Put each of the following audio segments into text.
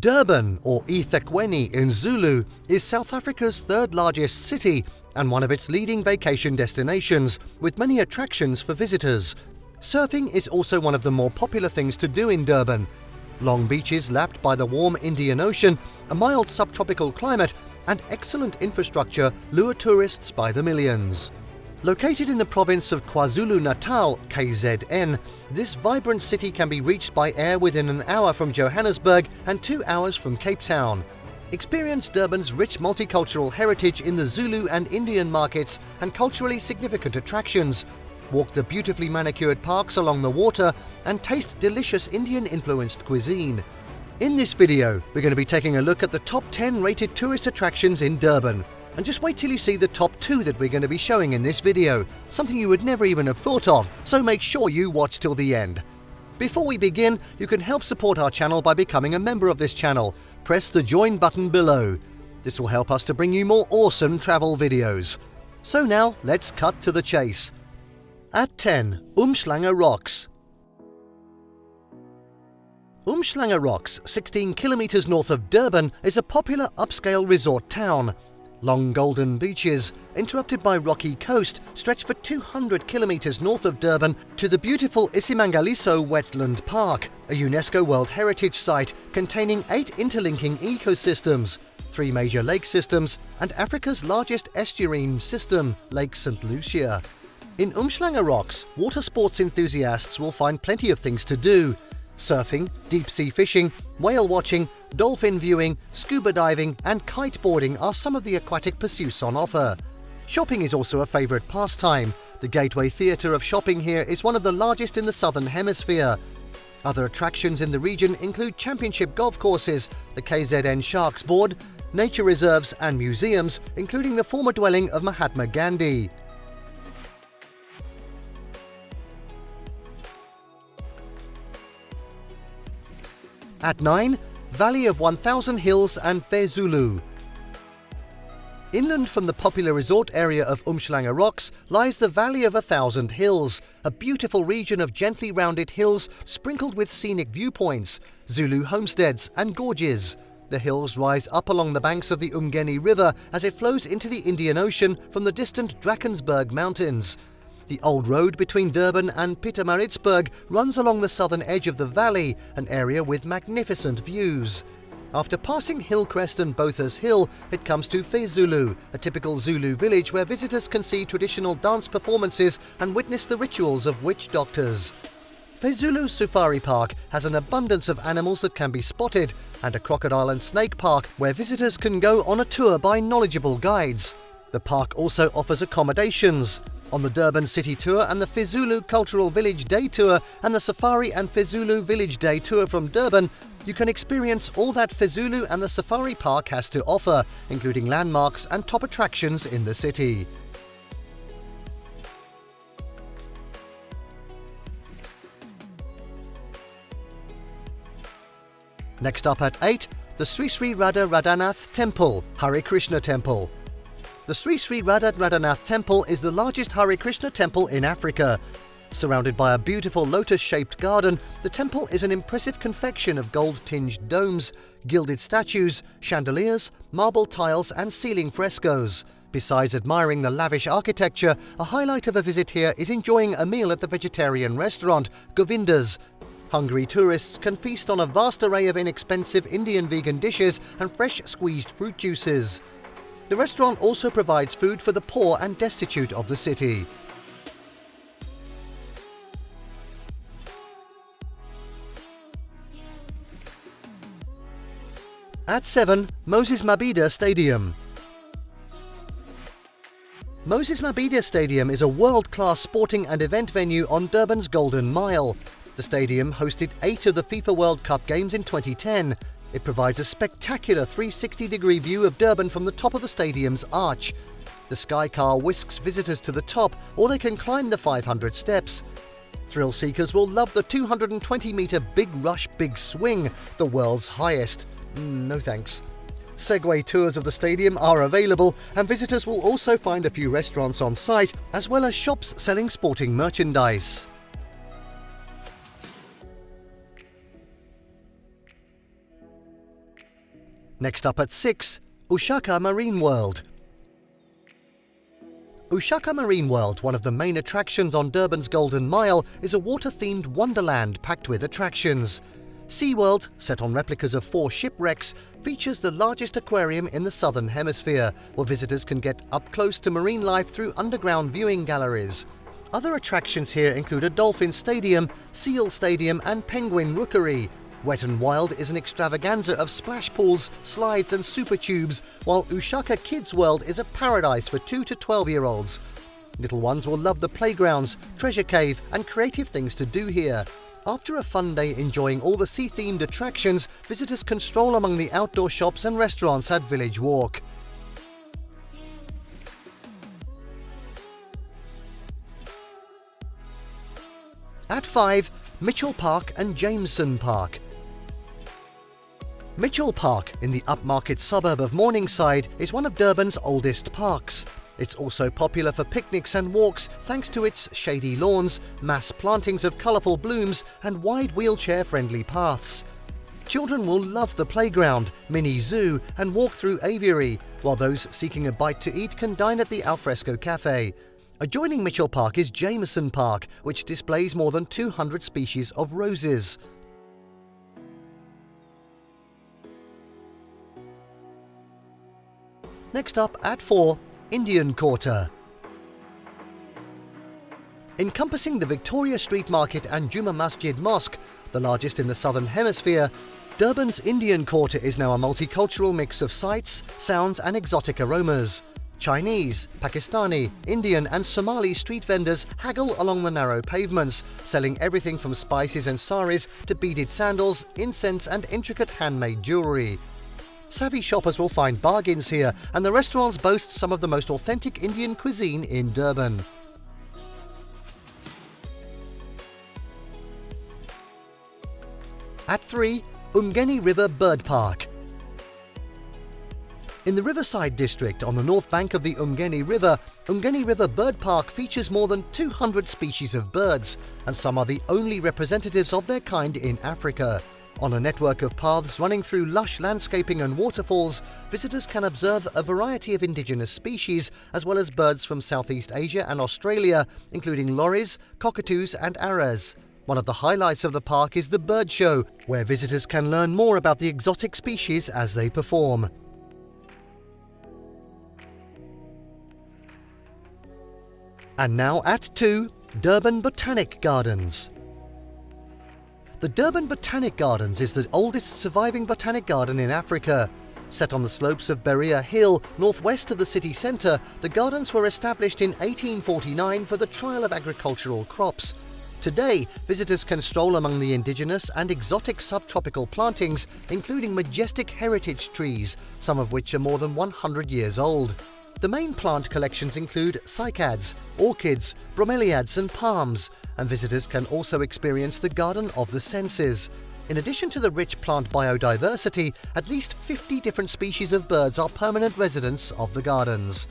Durban, or eThekwini in Zulu, is South Africa's third largest city and one of its leading vacation destinations, with many attractions for visitors. Surfing is also one of the more popular things to do in Durban. Long beaches lapped by the warm Indian Ocean, a mild subtropical climate, and excellent infrastructure lure tourists by the millions. Located in the province of KwaZulu-Natal, KZN, this vibrant city can be reached by air within an hour from Johannesburg and 2 hours from Cape Town. Experience Durban's rich multicultural heritage in the Zulu and Indian markets and culturally significant attractions. Walk the beautifully manicured parks along the water and taste delicious Indian-influenced cuisine. In this video, we're going to be taking a look at the top 10 rated tourist attractions in Durban. And just wait till you see the top 2 that we're going to be showing in this video, something you would never even have thought of, so make sure you watch till the end. Before we begin, you can help support our channel by becoming a member of this channel. Press the join button below. This will help us to bring you more awesome travel videos. So now, let's cut to the chase. At 10, Umhlanga Rocks. Umhlanga Rocks, 16 kilometers north of Durban, is a popular upscale resort town. Long golden beaches, interrupted by rocky coast, stretch for 200 kilometers north of Durban to the beautiful Isimangaliso Wetland Park, a UNESCO World Heritage Site containing 8 interlinking ecosystems, 3 major lake systems, and Africa's largest estuarine system, Lake St. Lucia. In Umhlanga Rocks, water sports enthusiasts will find plenty of things to do. Surfing, deep-sea fishing, whale watching, dolphin viewing, scuba diving and kiteboarding are some of the aquatic pursuits on offer. Shopping is also a favourite pastime. The Gateway Theatre of shopping here is one of the largest in the Southern Hemisphere. Other attractions in the region include championship golf courses, the KZN Sharks Board, nature reserves and museums, including the former dwelling of Mahatma Gandhi. At 9, Valley of 1000 Hills and Phe-Zulu. Inland from the popular resort area of Umhlanga Rocks lies the Valley of 1000 Hills, a beautiful region of gently rounded hills sprinkled with scenic viewpoints, Zulu homesteads and gorges. The hills rise up along the banks of the Umgeni River as it flows into the Indian Ocean from the distant Drakensberg Mountains. The old road between Durban and Pietermaritzburg runs along the southern edge of the valley, an area with magnificent views. After passing Hillcrest and Botha's Hill, it comes to Phe-Zulu, a typical Zulu village where visitors can see traditional dance performances and witness the rituals of witch doctors. Phe-Zulu Safari Park has an abundance of animals that can be spotted, and a crocodile and snake park where visitors can go on a tour by knowledgeable guides. The park also offers accommodations. On the Durban City Tour and the Phe-Zulu Cultural Village Day Tour and the Safari and Phe-Zulu Village Day Tour from Durban, you can experience all that Phe-Zulu and the Safari Park has to offer, including landmarks and top attractions in the city. Next up at 8, the Sri Sri Radha Radhanath Temple, Hare Krishna Temple. The Sri Sri Radha Radhanath Temple is the largest Hare Krishna temple in Africa. Surrounded by a beautiful lotus-shaped garden, the temple is an impressive confection of gold-tinged domes, gilded statues, chandeliers, marble tiles and ceiling frescoes. Besides admiring the lavish architecture, a highlight of a visit here is enjoying a meal at the vegetarian restaurant, Govinda's. Hungry tourists can feast on a vast array of inexpensive Indian vegan dishes and fresh squeezed fruit juices. The restaurant also provides food for the poor and destitute of the city. At 7, Moses Mabhida Stadium. Moses Mabhida Stadium is a world-class sporting and event venue on Durban's Golden Mile. The stadium hosted 8 of the FIFA World Cup games in 2010. It provides a spectacular 360-degree view of Durban from the top of the stadium's arch. The Sky Car whisks visitors to the top, or they can climb the 500 steps. Thrill seekers will love the 220-meter Big Rush Big Swing, the world's highest. No thanks. Segway tours of the stadium are available, and visitors will also find a few restaurants on site, as well as shops selling sporting merchandise. Next up at 6, uShaka Marine World. uShaka Marine World, one of the main attractions on Durban's Golden Mile, is a water-themed wonderland packed with attractions. SeaWorld, set on replicas of 4 shipwrecks, features the largest aquarium in the Southern Hemisphere, where visitors can get up close to marine life through underground viewing galleries. Other attractions here include a dolphin stadium, seal stadium and penguin rookery. Wet n Wild is an extravaganza of splash pools, slides and super tubes, while uShaka Kids World is a paradise for 2 to 12-year-olds. Little ones will love the playgrounds, treasure cave and creative things to do here. After a fun day enjoying all the sea-themed attractions, visitors can stroll among the outdoor shops and restaurants at Village Walk. At 5, Mitchell Park and Jameson Park. Mitchell Park, in the upmarket suburb of Morningside, is one of Durban's oldest parks. It's also popular for picnics and walks thanks to its shady lawns, mass plantings of colourful blooms and wide wheelchair-friendly paths. Children will love the playground, mini zoo and walk through aviary, while those seeking a bite to eat can dine at the Alfresco Cafe. Adjoining Mitchell Park is Jameson Park, which displays more than 200 species of roses. Next up at 4, Indian Quarter. Encompassing the Victoria Street Market and Juma Masjid Mosque, the largest in the Southern Hemisphere, Durban's Indian Quarter is now a multicultural mix of sights, sounds and exotic aromas. Chinese, Pakistani, Indian and Somali street vendors haggle along the narrow pavements, selling everything from spices and saris to beaded sandals, incense and intricate handmade jewellery. Savvy shoppers will find bargains here, and the restaurants boast some of the most authentic Indian cuisine in Durban. At 3, Umgeni River Bird Park. In the Riverside district on the north bank of the Umgeni River Bird Park features more than 200 species of birds, and some are the only representatives of their kind in Africa. On a network of paths running through lush landscaping and waterfalls, visitors can observe a variety of indigenous species, as well as birds from Southeast Asia and Australia, including lories, cockatoos and arras. One of the highlights of the park is the bird show, where visitors can learn more about the exotic species as they perform. And now at 2, Durban Botanic Gardens. The Durban Botanic Gardens is the oldest surviving botanic garden in Africa. Set on the slopes of Berea Hill, northwest of the city centre, the gardens were established in 1849 for the trial of agricultural crops. Today, visitors can stroll among the indigenous and exotic subtropical plantings, including majestic heritage trees, some of which are more than 100 years old. The main plant collections include cycads, orchids, bromeliads and palms, and visitors can also experience the Garden of the Senses. In addition to the rich plant biodiversity, at least 50 different species of birds are permanent residents of the gardens.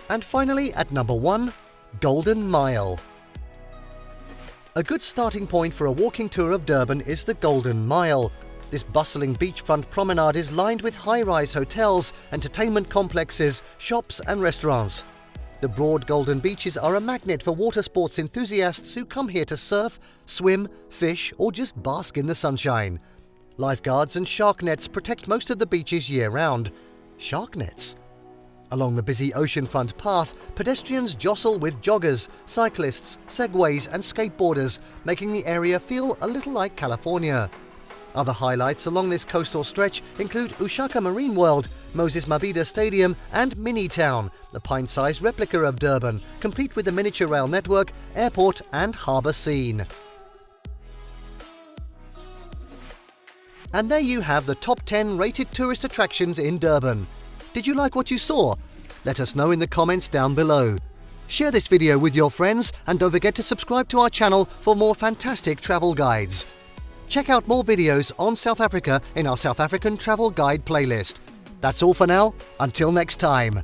And finally, at number 1, Golden Mile. A good starting point for a walking tour of Durban is the Golden Mile. This bustling beachfront promenade is lined with high-rise hotels, entertainment complexes, shops and restaurants. The broad golden beaches are a magnet for water sports enthusiasts who come here to surf, swim, fish or just bask in the sunshine. Lifeguards and shark nets protect most of the beaches year-round. Shark nets? Along the busy oceanfront path, pedestrians jostle with joggers, cyclists, segways and skateboarders, making the area feel a little like California. Other highlights along this coastal stretch include uShaka Marine World, Moses Mabhida Stadium and Mini Town, a pint-sized replica of Durban, complete with a miniature rail network, airport and harbour scene. And there you have the top 10 rated tourist attractions in Durban. Did you like what you saw? Let us know in the comments down below. Share this video with your friends and don't forget to subscribe to our channel for more fantastic travel guides. Check out more videos on South Africa in our South African Travel Guide playlist. That's all for now. Until next time.